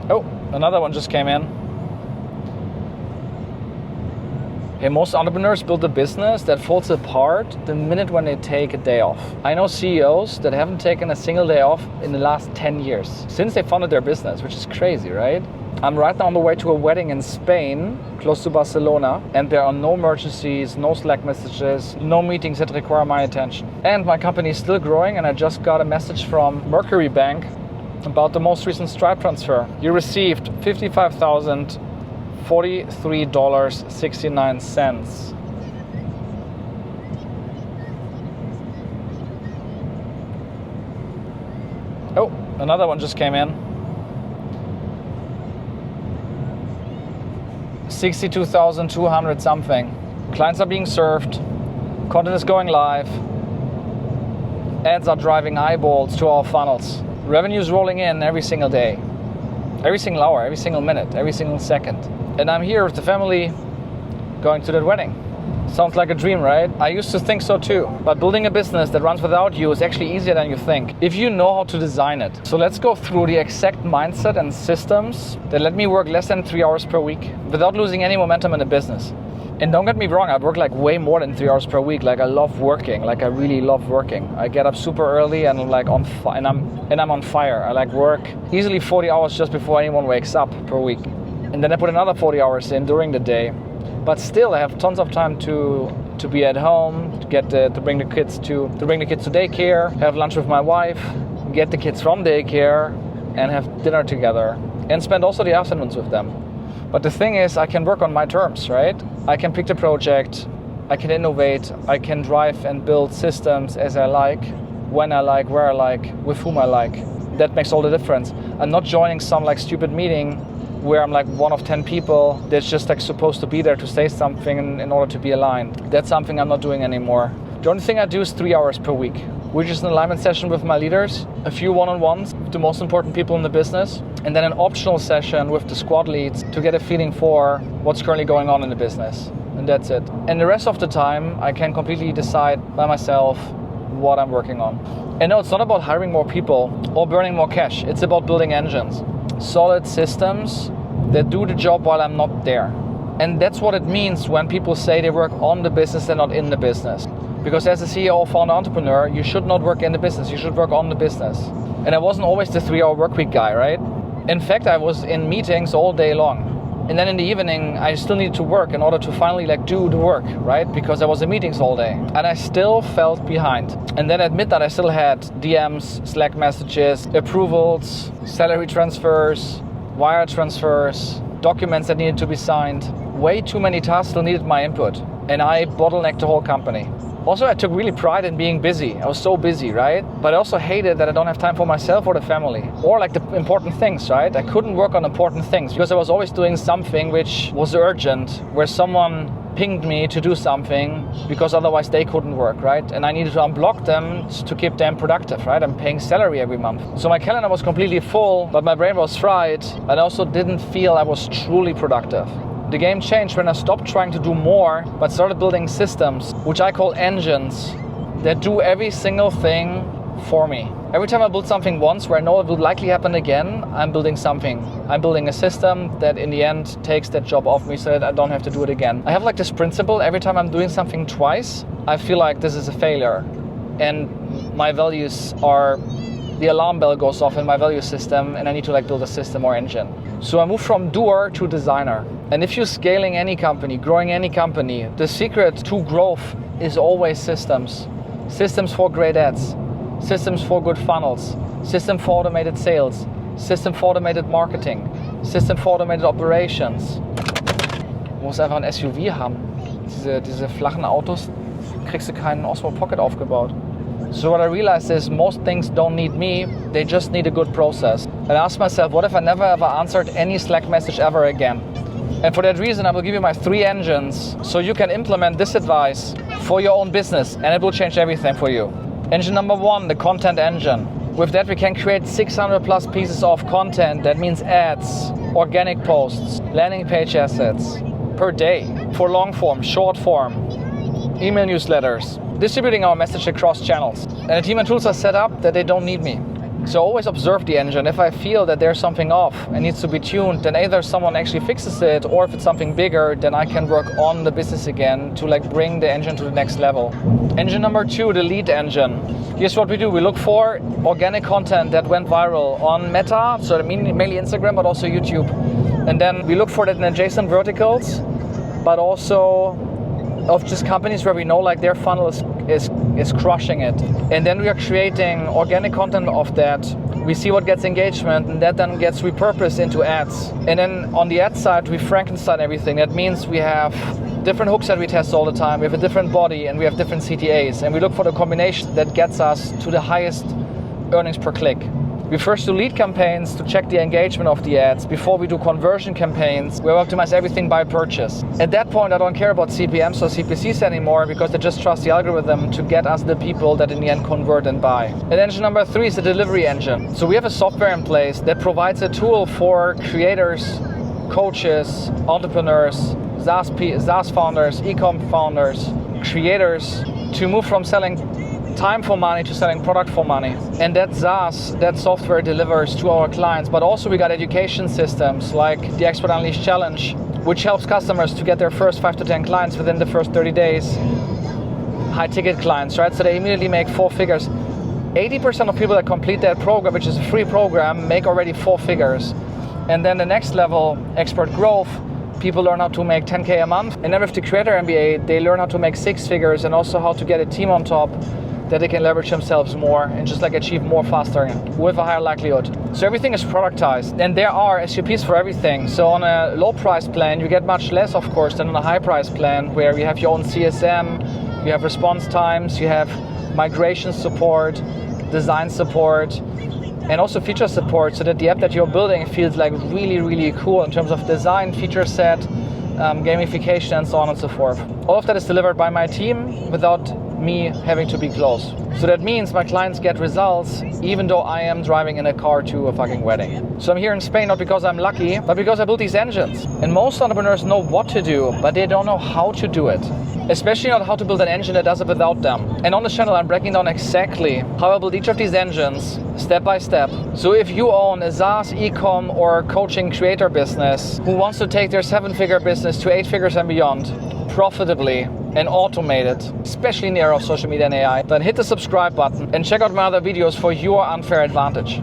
Oh, another one just came in. Hey, most entrepreneurs build a business that falls apart the minute when they take a day off. I know CEOs that haven't taken a single day off in the last 10 years since they founded their business, which is crazy, right? I'm right now on the way to a wedding in Spain, close to Barcelona, and there are no emergencies, no Slack messages, no meetings that require my attention. And my company is still growing, and I just got a message from Mercury Bank about the most recent Stripe transfer. You received $55,043.69. Oh, another one just came in. 62,200 something. Clients are being served, content is going live, ads are driving eyeballs to our funnels. Revenue is rolling in every single day, every single hour, every single minute, every single second. And I'm here with the family going to that wedding. Sounds like a dream, right? I used to think so too. But building a business that runs without you is actually easier than you think, if you know how to design it. So let's go through the exact mindset and systems that let me work less than 3 hours per week without losing any momentum in the business. And don't get me wrong, I work like way more than 3 hours per week. Like I love working, like I really love working. I get up super early and I'm like I'm on fire. I like work easily 40 hours just before anyone wakes up per week. And then I put another 40 hours in during the day. But still, I have tons of time to be at home, to bring the kids to daycare, have lunch with my wife, get the kids from daycare, and have dinner together, and spend also the afternoons with them. But the thing is, I can work on my terms, right? I can pick the project, I can innovate, I can drive and build systems as I like, when I like, where I like, with whom I like. That makes all the difference. I'm not joining some like stupid meeting where I'm like one of 10 people that's just like supposed to be there to say something in order to be aligned. That's something I'm not doing anymore. The only thing I do is 3 hours per week, which is an alignment session with my leaders, a few one-on-ones with the most important people in the business, and then an optional session with the squad leads to get a feeling for what's currently going on in the business. And that's it. And the rest of the time, I can completely decide by myself what I'm working on. And no, it's not about hiring more people or burning more cash. It's about building engines. Solid systems that do the job while I'm not there. And that's what it means when people say they work on the business and not in the business. Because as a CEO or founder entrepreneur, you should not work in the business, you should work on the business. And I wasn't always the 3 hour work week guy, right? In fact, I was in meetings all day long. And then in the evening, I still needed to work in order to finally do the work, right? Because I was in meetings all day. And I still felt behind. And then at midnight, I still had DMs, Slack messages, approvals, salary transfers, wire transfers, documents that needed to be signed. Way too many tasks still needed my input. And I bottlenecked the whole company. Also, I took really pride in being busy. I was so busy, right? But I also hated that I don't have time for myself or the family. Or like the important things, right? I couldn't work on important things because I was always doing something which was urgent, where someone pinged me to do something because otherwise they couldn't work, right? And I needed to unblock them to keep them productive, right? I'm paying salary every month. So my calendar was completely full, but my brain was fried. And I also didn't feel I was truly productive. The game changed when I stopped trying to do more, but started building systems, which I call engines, that do every single thing for me. Every time I build something once where I know it will likely happen again, I'm building something. I'm building a system that in the end takes that job off me so that I don't have to do it again. I have like this principle, every time I'm doing something twice, I feel like this is a failure. And my values are, the alarm bell goes off in my value system and I need to build a system or engine. So I moved from doer to designer. And if you're scaling any company, growing any company, the secret to growth is always systems. Systems for great ads, systems for good funnels, system for automated sales, system for automated marketing, system for automated operations. Du musst einfach ein SUV haben. Diese flachen Autos kriegst du keinen Osmo Pocket aufgebaut. So what I realized is most things don't need me, they just need a good process. And I asked myself, what if I never ever answered any Slack message ever again? And for that reason, I will give you my 3 engines so you can implement this advice for your own business and it will change everything for you. Engine number 1, the content engine. With that, we can create 600 plus pieces of content. That means ads, organic posts, landing page assets per day for long form, short form, email newsletters, distributing our message across channels. And the team and tools are set up that they don't need me. So always observe the engine. If I feel that there's something off and needs to be tuned, then either someone actually fixes it, or if it's something bigger, then I can work on the business again to like bring the engine to the next level. Engine number 2, the lead engine. Here's what we do. We look for organic content that went viral on Meta, so mainly Instagram, but also YouTube. And then we look for that in adjacent verticals, but also of just companies where we know like their funnel is crushing it. And then we are creating organic content of that. We see what gets engagement, and that then gets repurposed into ads. And then on the ad side, we Frankenstein everything. That means we have different hooks that we test all the time. We have a different body, and we have different CTAs. And we look for the combination that gets us to the highest earnings per click. We first do lead campaigns to check the engagement of the ads. Before we do conversion campaigns, we optimize everything by purchase. At that point, I don't care about CPMs or CPCs anymore, because I just trust the algorithm to get us the people that in the end convert and buy. And engine number 3 is the delivery engine. So we have a software in place that provides a tool for creators, coaches, entrepreneurs, SaaS founders, e-com founders, creators to move from selling time for money to selling product for money. And that SaaS, that software delivers to our clients. But also we got education systems like the Expert Unleashed Challenge, which helps customers to get their first 5 to 10 clients within the first 30 days. High ticket clients, right? So they immediately make 4 figures. 80% of people that complete that program, which is a free program, make already 4 figures. And then the next level, Expert Growth, people learn how to make 10K a month. And then with the Creator MBA, they learn how to make 6 figures and also how to get a team on top that they can leverage themselves more and just like achieve more faster with a higher likelihood. So everything is productized, and there are SUPs for everything. So on a low price plan, you get much less, of course, than on a high price plan where you have your own CSM, you have response times, you have migration support, design support, and also feature support, so that the app that you're building feels like really, really cool in terms of design, feature set, gamification, and so on and so forth. All of that is delivered by my team without me having to be close. So that means my clients get results even though I am driving in a car to a fucking wedding. So I'm here in Spain not because I'm lucky, but because I built these engines. And most entrepreneurs know what to do, but they don't know how to do it. Especially not how to build an engine that does it without them. And on this channel I'm breaking down exactly how I build each of these engines step by step. So if you own a SaaS, e-com or coaching creator business who wants to take their 7-figure business to 8 figures and beyond profitably and automate it, especially in the era of social media and AI, then hit the subscribe button and check out my other videos for your unfair advantage.